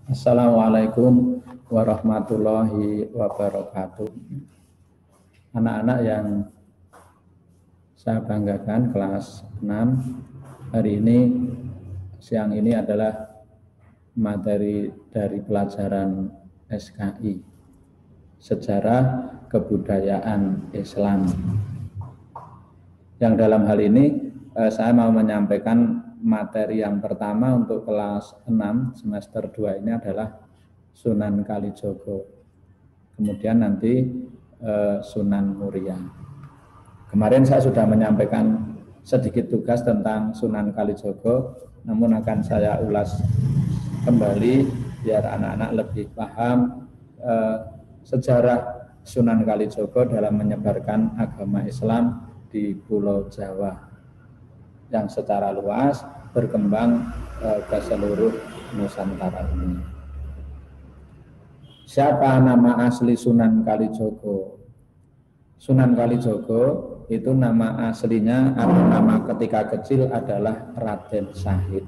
Assalamualaikum warahmatullahi wabarakatuh. Anak-anak yang saya banggakan kelas 6, hari ini, siang ini adalah materi dari pelajaran SKI, Sejarah Kebudayaan Islam. Yang dalam hal ini saya mau menyampaikan materi yang pertama untuk kelas 6 semester 2 ini adalah Sunan Kalijogo. Kemudian nanti Sunan Muria. Kemarin saya sudah menyampaikan sedikit tugas tentang Sunan Kalijogo, namun akan saya ulas kembali biar anak-anak lebih paham sejarah Sunan Kalijogo dalam menyebarkan agama Islam di Pulau Jawa yang secara luas berkembang ke seluruh Nusantara ini. Siapa nama asli Sunan Kalijogo? Sunan Kalijogo itu nama aslinya atau nama ketika kecil adalah Raden Syahid.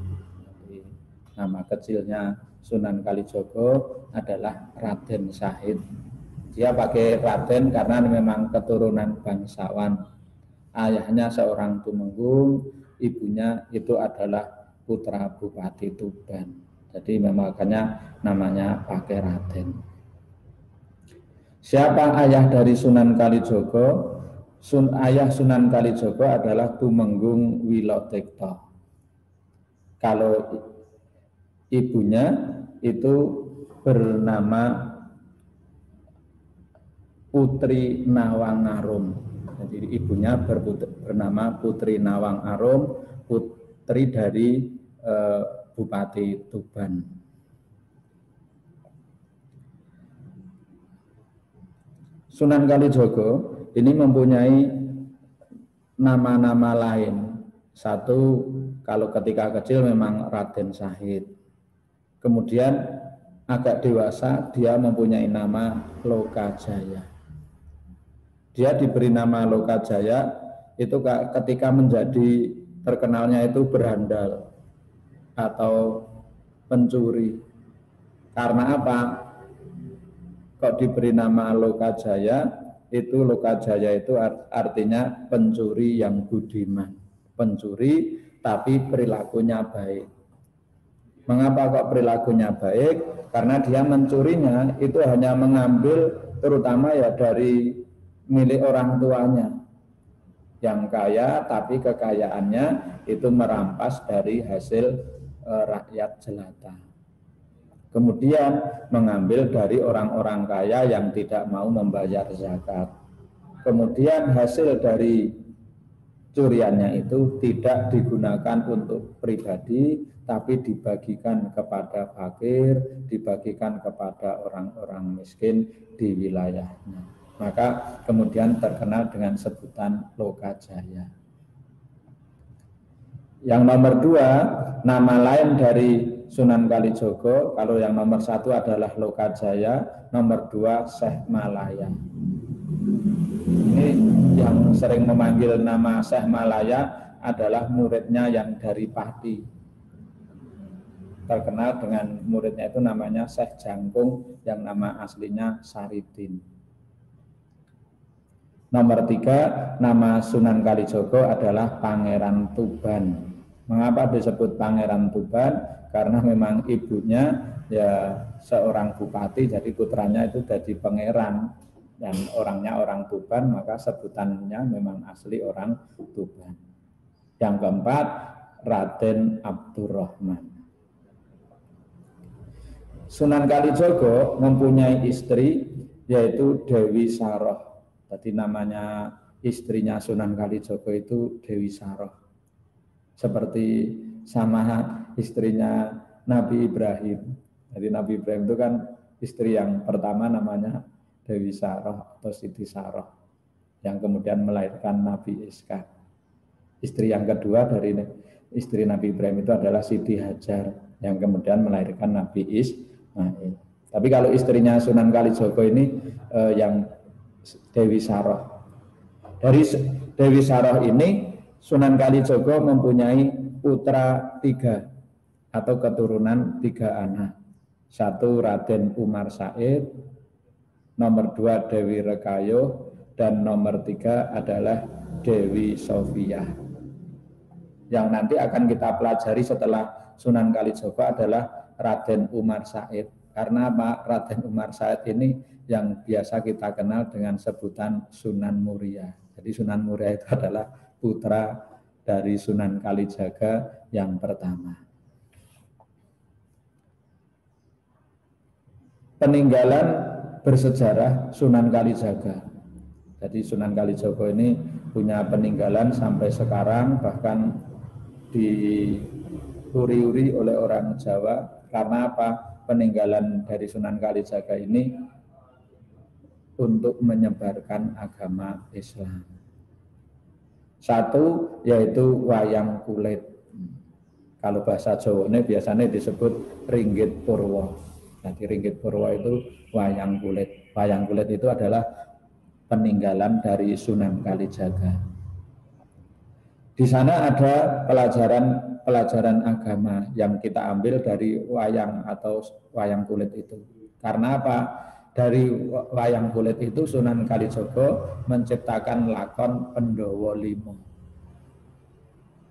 Jadi, nama kecilnya Sunan Kalijogo adalah Raden Syahid. Dia pakai Raden karena memang keturunan bangsawan. Ayahnya seorang tumenggung, ibunya itu adalah putra Bupati Tuban. Jadi makanya namanya pakai Raden. Siapa ayah dari Sunan Kalijogo? Ayah Sunan Kalijogo adalah Tumenggung Wilotekto. Kalau ibunya itu bernama Putri Nawangarum. Jadi ibunya bernama Putri Nawangarum, putri dari Bupati Tuban. Sunan Kalijogo ini mempunyai nama-nama lain. Satu, kalau ketika kecil memang Raden Syahid. Kemudian agak dewasa dia mempunyai nama Lokajaya. Dia diberi nama Lokajaya itu ketika menjadi terkenalnya itu berhandal atau pencuri. Karena apa? Kok diberi nama Lokajaya? Itu Lokajaya itu artinya pencuri yang budiman. Pencuri tapi perilakunya baik. Mengapa kok perilakunya baik? Karena dia mencurinya itu hanya mengambil terutama ya dari milik orang tuanya yang kaya, tapi kekayaannya itu merampas dari hasil rakyat jelata. Kemudian mengambil dari orang-orang kaya yang tidak mau membayar zakat. Kemudian hasil dari curiannya itu tidak digunakan untuk pribadi, tapi dibagikan kepada fakir, dibagikan kepada orang-orang miskin di wilayahnya. Maka kemudian terkenal dengan sebutan Lokajaya. Yang nomor 2, nama lain dari Sunan Kalijogo, kalau yang nomor 1 adalah Lokajaya, nomor 2 Syekh Malaya. Ini yang sering memanggil nama Syekh Malaya adalah muridnya yang dari Pati. Terkenal dengan muridnya itu namanya Syekh Jangkung yang nama aslinya Saridin. Nomor 3, nama Sunan Kalijogo adalah Pangeran Tuban. Mengapa disebut Pangeran Tuban? Karena memang ibunya ya seorang bupati, jadi putranya itu jadi pangeran. Dan orangnya orang Tuban, maka sebutannya memang asli orang Tuban. Yang keempat, Raden Abdurrahman. Sunan Kalijogo mempunyai istri yaitu Dewi Saroh. Jadi namanya istrinya Sunan Kalijogo itu Dewi Saroh. Seperti sama istrinya Nabi Ibrahim. Jadi Nabi Ibrahim itu kan istri yang pertama namanya Dewi Saroh atau Siti Saroh, yang kemudian melahirkan Nabi Ishak. Istri yang kedua dari istri Nabi Ibrahim itu adalah Siti Hajar, yang kemudian melahirkan Nabi Ismail. Tapi kalau istrinya Sunan Kalijogo ini yang Dewi Saroh. Dari Dewi Saroh ini Sunan Kalijogo mempunyai putra 3 atau keturunan 3 anak. Satu Raden Umar Said, nomor 2 Dewi Rekayo, dan nomor 3 adalah Dewi Sofia. Yang nanti akan kita pelajari setelah Sunan Kalijogo adalah Raden Umar Said. Karena Pak Raden Umar Said ini yang biasa kita kenal dengan sebutan Sunan Muria. Jadi Sunan Muria itu adalah putra dari Sunan Kalijaga yang pertama. Peninggalan bersejarah Sunan Kalijaga. Jadi Sunan Kalijogo ini punya peninggalan sampai sekarang, bahkan diuri-uri oleh orang Jawa. Karena apa? Peninggalan dari Sunan Kalijaga ini untuk menyebarkan agama Islam. Satu yaitu wayang kulit. Kalau bahasa Jawa ini biasanya disebut ringgit purwo. Jadi ringgit purwo itu wayang kulit. Wayang kulit itu adalah peninggalan dari Sunan Kalijaga. Di sana ada pelajaran agama yang kita ambil dari wayang atau wayang kulit itu. Karena apa? Dari wayang kulit itu Sunan Kalijogo menciptakan lakon Pendowo Limo.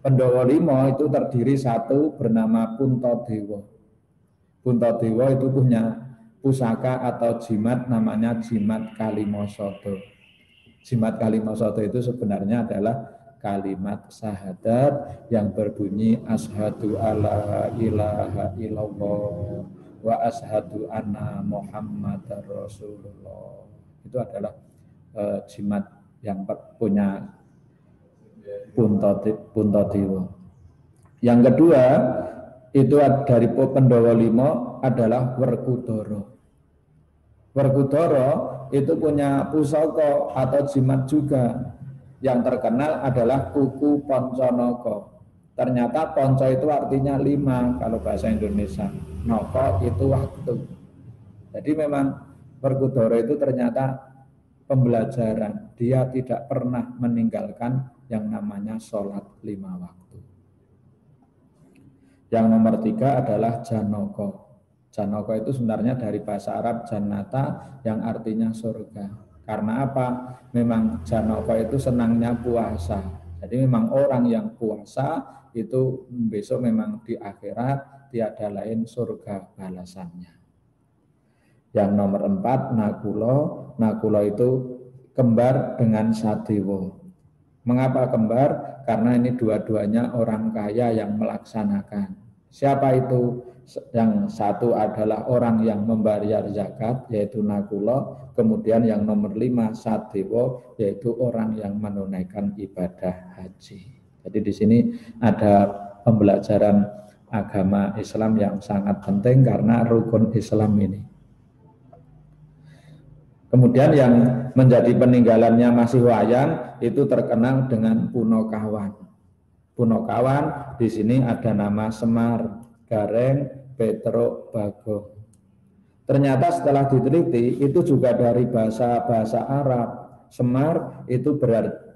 Pendowo Limo itu terdiri satu bernama Puntadewa. Puntadewa itu punya pusaka atau jimat namanya jimat Kalimosodo. Jimat Kalimosodo itu sebenarnya adalah kalimat syahadat yang berbunyi asyhadu alla ilaha illallah wa asyhadu anna Muhammadar Rasulullah. Itu adalah jimat yang punya Puntadewa. Yang kedua itu dari Pendowo Limo adalah Werkudara. Werkudara itu punya pusaka atau jimat juga. Yang terkenal adalah kuku Ponconoko. Ternyata ponco itu artinya 5 kalau bahasa Indonesia. Noko itu waktu. Jadi memang Werkudara itu ternyata pembelajaran. Dia tidak pernah meninggalkan yang namanya sholat 5 waktu. Yang nomor 3 adalah Janoko. Janoko itu sebenarnya dari bahasa Arab Jannata yang artinya surga. Karena apa? Memang Janoko itu senangnya puasa. Jadi memang orang yang puasa itu besok memang di akhirat tiada lain surga balasannya. Yang nomor 4 Nakulo. Nakulo itu kembar dengan Sadewo. Mengapa kembar? Karena ini dua-duanya orang kaya yang melaksanakan. Siapa itu? Yang satu adalah orang yang membayar zakat, yaitu Nakulo. Kemudian yang nomor 5 Sadewo, yaitu orang yang menunaikan ibadah haji. Jadi di sini ada pembelajaran agama Islam yang sangat penting karena rukun Islam ini. Kemudian yang menjadi peninggalannya masih wayang itu terkenal dengan Punokawan. Punokawan di sini ada nama Semar, Gareng, Petruk, Bagong. Ternyata setelah diteliti itu juga dari bahasa Arab. Semar itu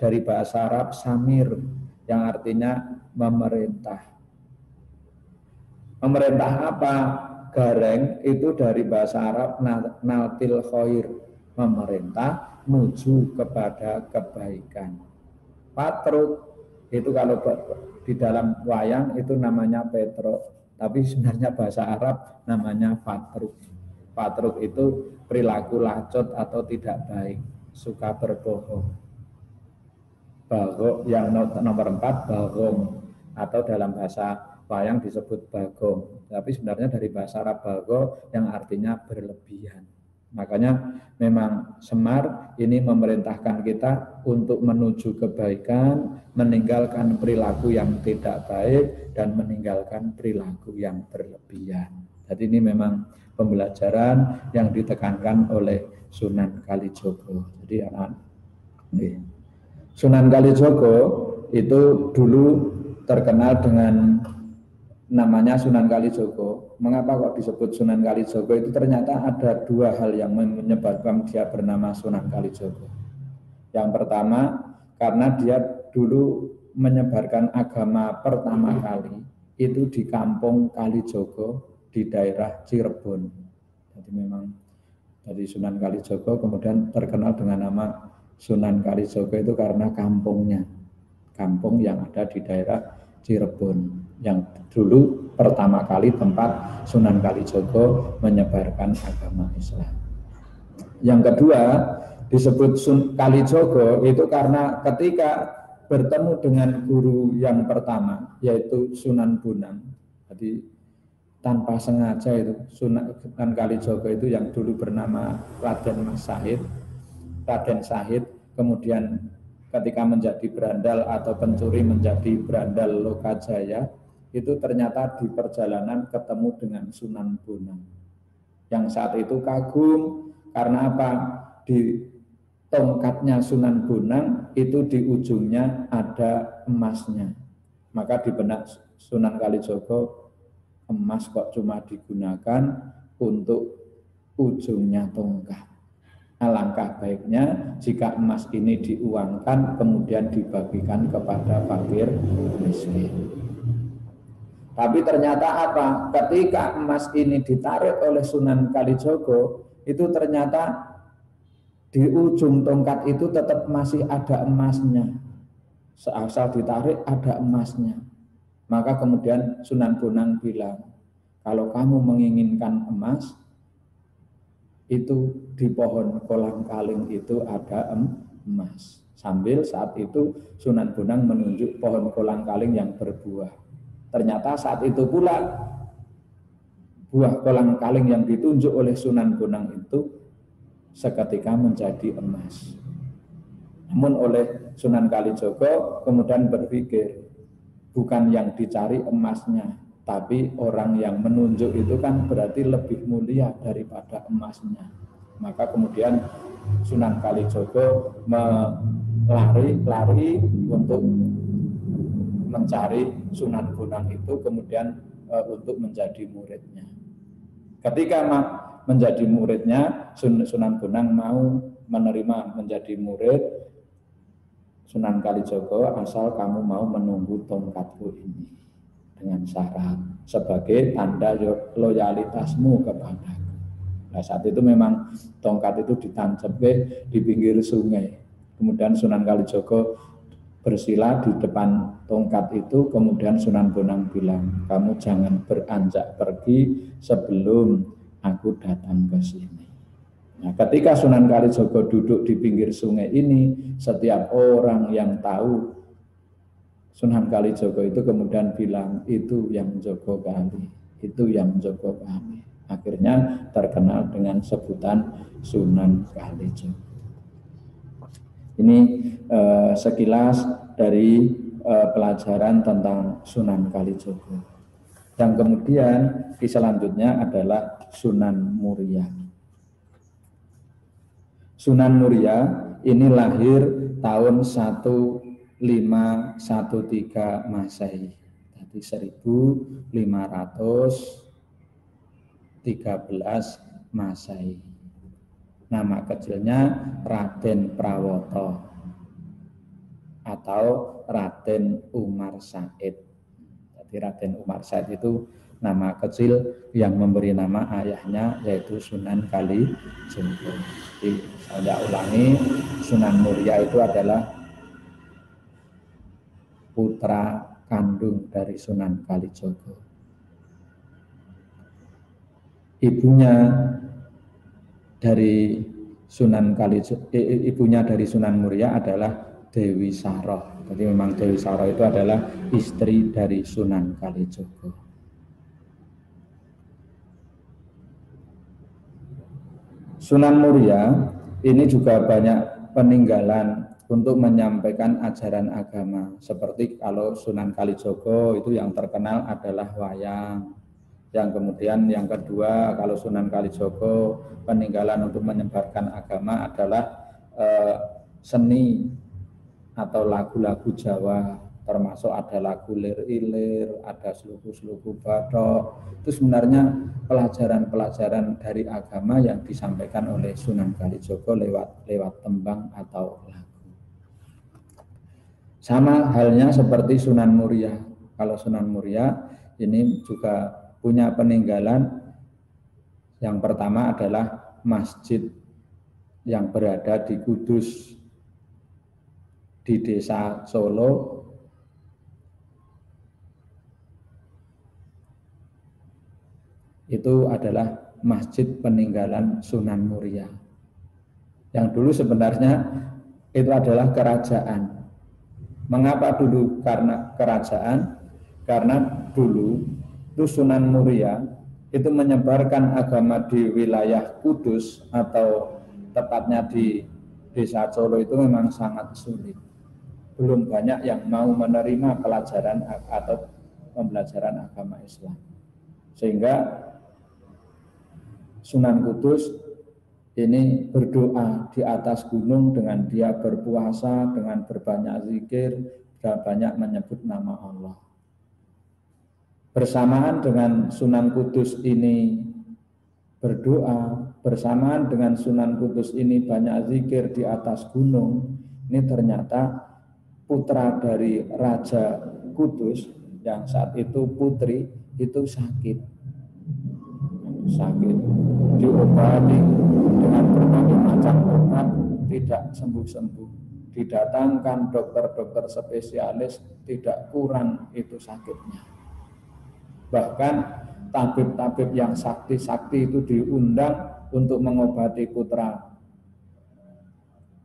dari bahasa Arab Samir yang artinya memerintah. Memerintah apa? Gareng itu dari bahasa Arab Naltil Khair, memerintah menuju kepada kebaikan. Patruk itu kalau di dalam wayang itu namanya Petruk, tapi sebenarnya bahasa Arab namanya Patruk. Patruk itu perilaku lacut atau tidak baik, suka berbohong. Bagong yang nomor 4 Bagong atau dalam bahasa wayang disebut Bagong, tapi sebenarnya dari bahasa Arab Bago yang artinya berlebihan. Makanya memang Semar ini memerintahkan kita untuk menuju kebaikan, meninggalkan perilaku yang tidak baik dan meninggalkan perilaku yang berlebihan. Jadi ini memang pembelajaran yang ditekankan oleh Sunan Kalijogo. Jadi Sunan Kalijogo itu dulu terkenal dengan namanya Sunan Kalijogo. Mengapa kok disebut Sunan Kalijogo? Itu ternyata ada 2 hal yang menyebabkan dia bernama Sunan Kalijogo. Yang pertama, karena dia dulu menyebarkan agama pertama kali itu di kampung Kalijogo di daerah Cirebon. Jadi memang dari Sunan Kalijogo kemudian terkenal dengan nama Sunan Kalijogo itu karena kampungnya, kampung yang ada di daerah Cirebon, yang dulu pertama kali tempat Sunan Kalijogo menyebarkan agama Islam. Yang kedua, disebut Kalijogo itu karena ketika bertemu dengan guru yang pertama, yaitu Sunan Bonang. Jadi tanpa sengaja itu Sunan Kalijogo itu yang dulu bernama Raden Sahid, kemudian ketika menjadi berandal atau pencuri menjadi berandal Lokajaya, itu ternyata di perjalanan ketemu dengan Sunan Bonang. Yang saat itu kagum karena apa? Di tongkatnya Sunan Bonang itu di ujungnya ada emasnya. Maka di benak Sunan Kalijogo, emas kok cuma digunakan untuk ujungnya tongkat. Alangkah baiknya jika emas ini diuangkan kemudian dibagikan kepada fakir miskin. Tapi ternyata apa? Ketika emas ini ditarik oleh Sunan Kalijogo, itu ternyata di ujung tongkat itu tetap masih ada emasnya. Seasal ditarik ada emasnya. Maka kemudian Sunan Bonang bilang, kalau kamu menginginkan emas, itu di pohon kolang-kaling itu ada emas. Sambil saat itu Sunan Bonang menunjuk pohon kolang-kaling yang berbuah. Ternyata saat itu pula buah kolang-kaling yang ditunjuk oleh Sunan Bonang itu seketika menjadi emas. Namun oleh Sunan Kalijogo kemudian berpikir, bukan yang dicari emasnya, tapi orang yang menunjuk itu kan berarti lebih mulia daripada emasnya. Maka kemudian Sunan Kalijogo lari untuk mencari Sunan Bonang itu kemudian untuk menjadi muridnya. Ketika menjadi muridnya, Sunan Bonang mau menerima menjadi murid Sunan Kalijogo asal kamu mau menunggu tongkatku ini dengan syarat sebagai tanda loyalitasmu kepadaku. Nah saat itu memang tongkat itu ditancapkan di pinggir sungai. Kemudian Sunan Kalijogo bersila di depan tongkat itu, kemudian Sunan Bonang bilang, kamu jangan beranjak pergi sebelum aku datang ke sini. Nah, ketika Sunan Kalijogo duduk di pinggir sungai ini, setiap orang yang tahu Sunan Kalijogo itu kemudian bilang, itu yang jogo kali, itu yang jogo kali. Akhirnya terkenal dengan sebutan Sunan Kalijogo. Ini sekilas dari pelajaran tentang Sunan Kalijogo. Yang kemudian selanjutnya adalah Sunan Muria. Sunan Muria ini lahir tahun 1513 Masehi. Jadi 1513 Masehi. Nama kecilnya Raden Prawoto atau Raden Umar Said. Jadi Raden Umar Said itu nama kecil yang memberi nama ayahnya yaitu Sunan Kalijogo. Jadi saya ulangi, Sunan Muria itu adalah putra kandung dari Sunan Kalijogo. Ibunya dari Sunan Muria adalah Dewi Saroh. Jadi memang Dewi Saroh itu adalah istri dari Sunan Kalijogo. Sunan Muria ini juga banyak peninggalan untuk menyampaikan ajaran agama. Seperti kalau Sunan Kalijogo itu yang terkenal adalah wayang. Yang kemudian yang kedua, kalau Sunan Kalijogo peninggalan untuk menyebarkan agama adalah seni atau lagu-lagu Jawa, termasuk ada lagu lir-ilir, ada sluku-sluku bathok. Itu sebenarnya pelajaran-pelajaran dari agama yang disampaikan oleh Sunan Kalijogo lewat tembang atau lagu. Sama halnya seperti Sunan Muria. Kalau Sunan Muria ini juga punya peninggalan. Yang pertama adalah masjid yang berada di Kudus, di desa Solo. Itu adalah masjid peninggalan Sunan Muria. Yang dulu sebenarnya itu adalah kerajaan. Mengapa dulu karena kerajaan? Karena dulu itu Sunan Muria itu menyebarkan agama di wilayah Kudus atau tepatnya di desa Solo itu memang sangat sulit. Belum banyak yang mau menerima pelajaran atau pembelajaran agama Islam. Sehingga Sunan Kudus ini berdoa di atas gunung dengan dia berpuasa, dengan berbanyak zikir, dan banyak menyebut nama Allah. Bersamaan dengan Sunan Kudus ini berdoa, bersamaan dengan Sunan Kudus ini banyak zikir di atas gunung, ini ternyata putra dari Raja Kudus yang saat itu putri itu sakit, diobati dengan berbagai macam obat tidak sembuh-sembuh, didatangkan dokter-dokter spesialis tidak kurang itu sakitnya. Bahkan tabib-tabib yang sakti-sakti itu diundang untuk mengobati putra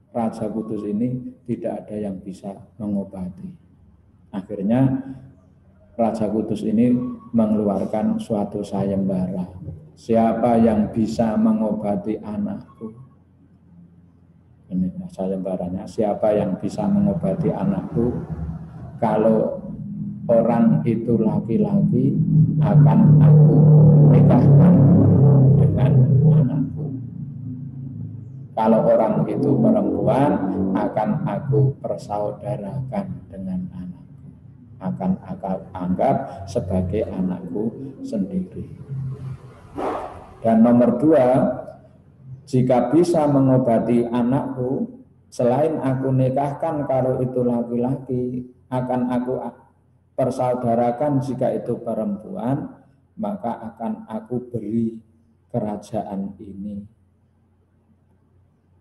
Raja Kudus ini, tidak ada yang bisa mengobati. Akhirnya Raja Kudus ini mengeluarkan suatu sayembara. Siapa yang bisa mengobati anakku? Ini sayembaranya. Siapa yang bisa mengobati anakku? Kalau orang itu laki-laki, akan aku nikahkan dengan anakku. Kalau orang itu perempuan, akan aku persaudarakan dengan anakku. Akan aku anggap sebagai anakku sendiri. Dan nomor 2, jika bisa mengobati anakku, selain aku nikahkan kalau itu laki-laki, akan aku persaudarakan jika itu perempuan, maka akan aku beri kerajaan ini.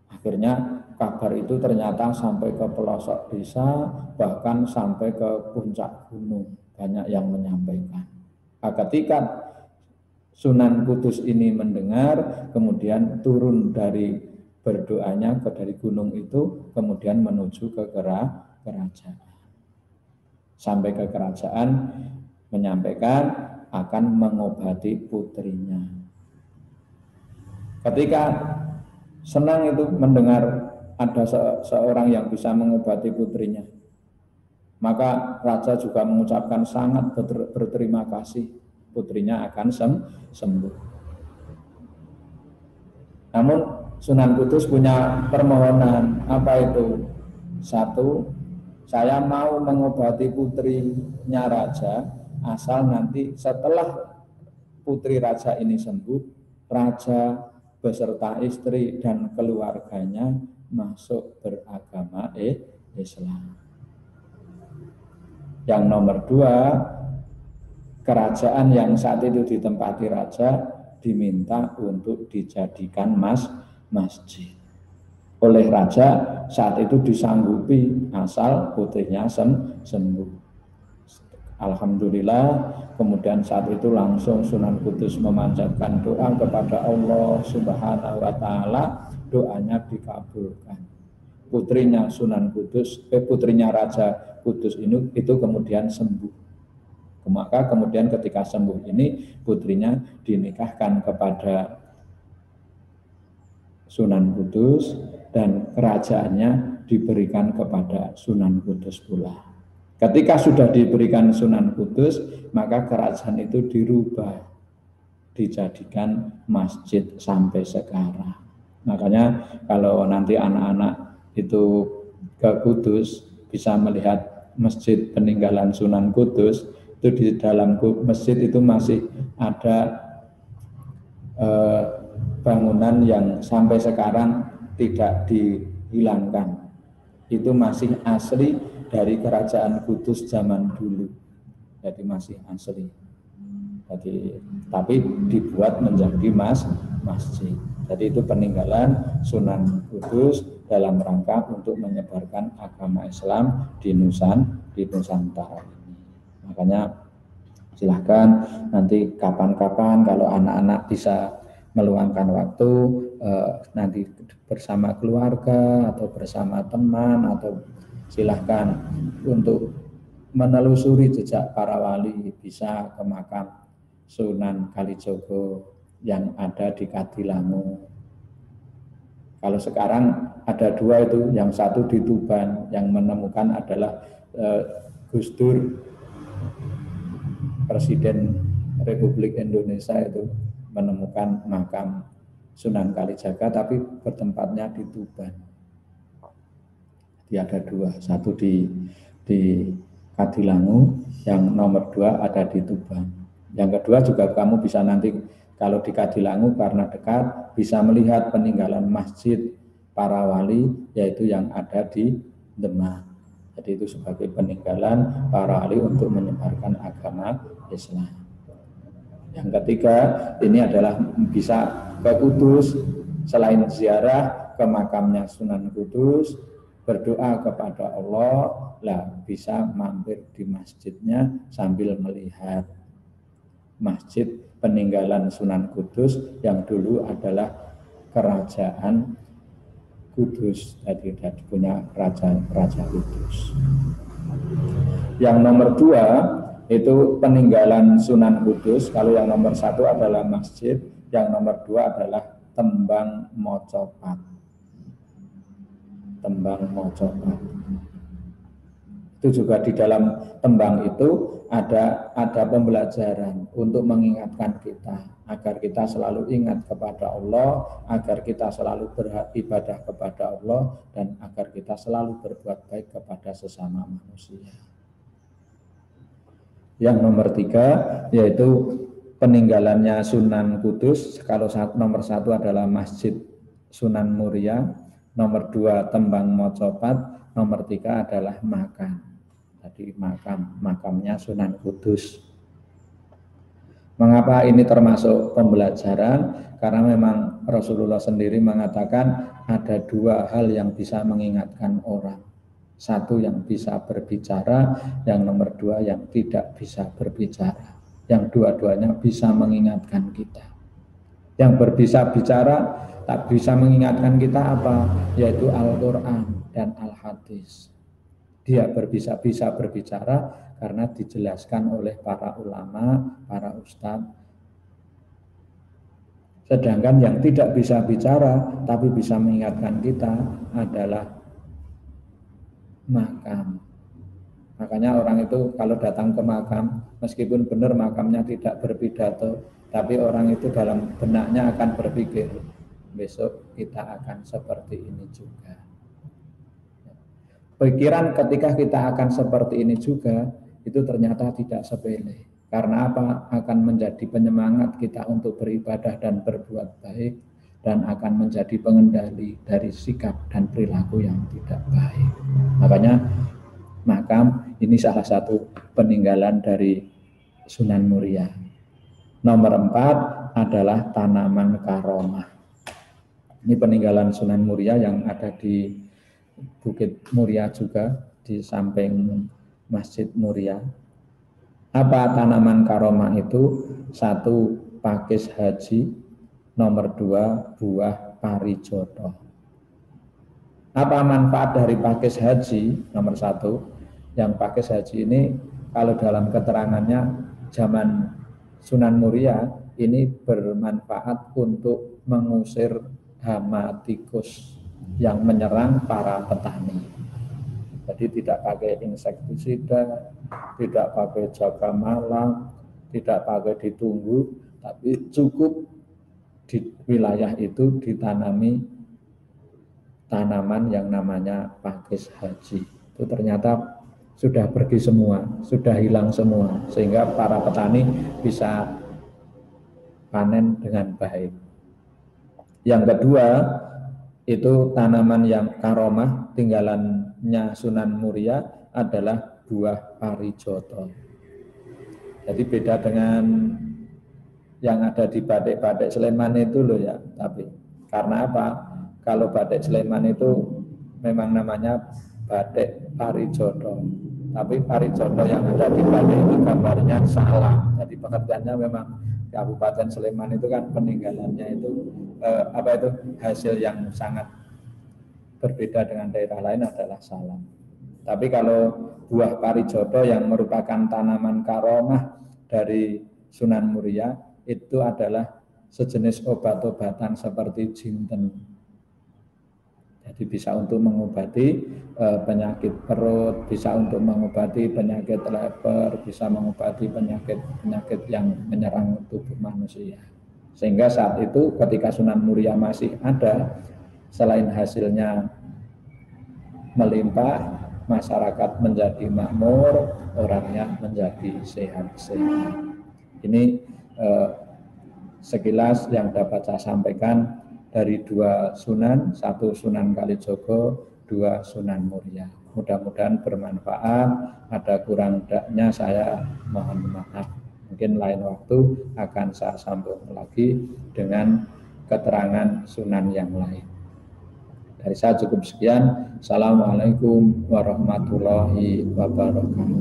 Akhirnya kabar itu ternyata sampai ke pelosok desa, bahkan sampai ke puncak gunung, banyak yang menyampaikan. Ketika Sunan Kudus ini mendengar, kemudian turun dari berdoanya dari gunung itu, kemudian menuju ke kerajaan. Sampai ke kerajaan menyampaikan akan mengobati putrinya. Ketika senang itu mendengar ada seorang yang bisa mengobati putrinya, maka raja juga mengucapkan sangat berterima kasih, putrinya akan sembuh. Namun Sunan Kudus punya permohonan, apa itu? 1, saya mau mengobati putrinya raja, asal nanti setelah putri raja ini sembuh, raja beserta istri dan keluarganya masuk beragama Islam. Yang nomor 2, kerajaan yang saat itu ditempati raja diminta untuk dijadikan masjid. Oleh raja saat itu disanggupi asal putrinya sembuh. Alhamdulillah, kemudian saat itu langsung Sunan Kudus memanjatkan doa kepada Allah Subhanahu wa Ta'ala, doanya dikabulkan. Putrinya Sunan Kudus, putrinya Raja Kudus itu kemudian sembuh. Maka kemudian ketika sembuh ini, putrinya dinikahkan kepada Sunan Kudus dan kerajaannya diberikan kepada Sunan Kudus pula. Ketika sudah diberikan Sunan Kudus, maka kerajaan itu dirubah, dijadikan masjid sampai sekarang. Makanya kalau nanti anak-anak itu ke Kudus bisa melihat masjid peninggalan Sunan Kudus, itu di dalam masjid itu masih ada bangunan yang sampai sekarang tidak dihilangkan. Itu masih asli dari kerajaan Kudus zaman dulu. Jadi masih asli. Jadi, tapi dibuat menjadi masjid. Jadi itu peninggalan Sunan Kudus dalam rangka untuk menyebarkan agama Islam di Nusantara ini. Makanya silahkan nanti kapan-kapan kalau anak-anak bisa meluangkan waktu nanti bersama keluarga atau bersama teman, atau silahkan untuk menelusuri jejak para wali, bisa ke makam Sunan Kalijogo yang ada di Kadilangu. Kalau sekarang ada dua itu, yang satu di Tuban, yang menemukan adalah Gus Dur, Presiden Republik Indonesia, itu menemukan makam Sunan Kalijaga, tapi bertempatnya di Tuban. Jadi ada dua, satu di Kadilangu, yang nomor dua ada di Tuban. Yang kedua juga kamu bisa nanti kalau di Kadilangu karena dekat bisa melihat peninggalan masjid para wali, yaitu yang ada di Demak. Jadi itu sebagai peninggalan para wali untuk menyebarkan agama Islam. Yang ketiga ini adalah bisa ke Kudus, selain ziarah ke makamnya Sunan Kudus, berdoa kepada Allah, lah bisa mampir di masjidnya sambil melihat masjid peninggalan Sunan Kudus yang dulu adalah kerajaan Kudus. Jadi punya raja Kudus. Yang nomor dua itu peninggalan Sunan Kudus. Kalau yang nomor satu adalah masjid, yang nomor dua adalah tembang mocopat. Tembang mocopat. Itu juga di dalam tembang itu ada pembelajaran untuk mengingatkan kita agar kita selalu ingat kepada Allah, agar kita selalu beribadah kepada Allah, dan agar kita selalu berbuat baik kepada sesama manusia. Yang nomor tiga yaitu peninggalannya Sunan Kudus. Kalau nomor satu adalah Masjid Sunan Muria, nomor dua tembang mocopat, nomor tiga adalah makam. Jadi makamnya Sunan Kudus. Mengapa ini termasuk pembelajaran? Karena memang Rasulullah sendiri mengatakan ada dua hal yang bisa mengingatkan orang. Satu yang bisa berbicara, yang nomor dua yang tidak bisa berbicara. Yang dua-duanya bisa mengingatkan kita. Yang berbisa bicara tak bisa mengingatkan kita apa? Yaitu Al-Quran dan Al-Hadis. Dia bisa berbicara karena dijelaskan oleh para ulama, para ustadz. Sedangkan yang tidak bisa bicara tapi bisa mengingatkan kita adalah makam. Makanya orang itu kalau datang ke makam, meskipun benar makamnya tidak berpidato, tapi orang itu dalam benaknya akan berpikir, besok kita akan seperti ini juga. Pikiran ketika kita akan seperti ini juga, itu ternyata tidak sepele. Karena apa? Akan menjadi penyemangat kita untuk beribadah dan berbuat baik, dan akan menjadi pengendali dari sikap dan perilaku yang tidak baik. Makanya makam ini salah satu peninggalan dari Sunan Muria. Nomor 4 adalah tanaman karomah. Ini peninggalan Sunan Muria yang ada di Bukit Muria juga, di samping Masjid Muria. Apa tanaman karomah itu? Satu, pakis haji. Nomor 2, buah parijoto. Apa manfaat dari pakis haji? Nomor 1, yang pakis haji ini kalau dalam keterangannya zaman Sunan Muria ini bermanfaat untuk mengusir hama tikus yang menyerang para petani. Jadi tidak pakai insektisida, tidak pakai jaga malam, tidak pakai ditunggu, tapi cukup di wilayah itu ditanami tanaman yang namanya pakis haji. Itu ternyata sudah pergi semua, sudah hilang semua, sehingga para petani bisa panen dengan baik. Yang kedua, itu tanaman yang karomah, tinggalannya Sunan Muria adalah buah parijoto. Jadi beda dengan yang ada di batik-batik Sleman itu loh ya. Tapi karena apa? Kalau batik Sleman itu memang namanya batik Parijoto. Tapi Parijoto yang ada di batik itu gambarnya salah. Jadi pengertiannya memang Kabupaten Sleman itu kan peninggalannya itu hasil yang sangat berbeda dengan daerah lain adalah salam. Tapi kalau buah Parijoto yang merupakan tanaman karomah dari Sunan Muria itu adalah sejenis obat-obatan seperti jinten. Jadi bisa untuk mengobati penyakit perut, bisa untuk mengobati penyakit leper, bisa mengobati penyakit yang menyerang tubuh manusia. Sehingga saat itu ketika Sunan Muria masih ada, selain hasilnya melimpah, masyarakat menjadi makmur, orangnya menjadi sehat-sehat. Ini sekilas yang dapat saya sampaikan dari dua sunan, satu Sunan Kalijogo, dua Sunan Muria. Mudah-mudahan bermanfaat. Ada kurang tidaknya saya mohon maaf. Mungkin lain waktu akan saya sambung lagi dengan keterangan sunan yang lain. Dari saya cukup sekian. Assalamualaikum warahmatullahi wabarakatuh.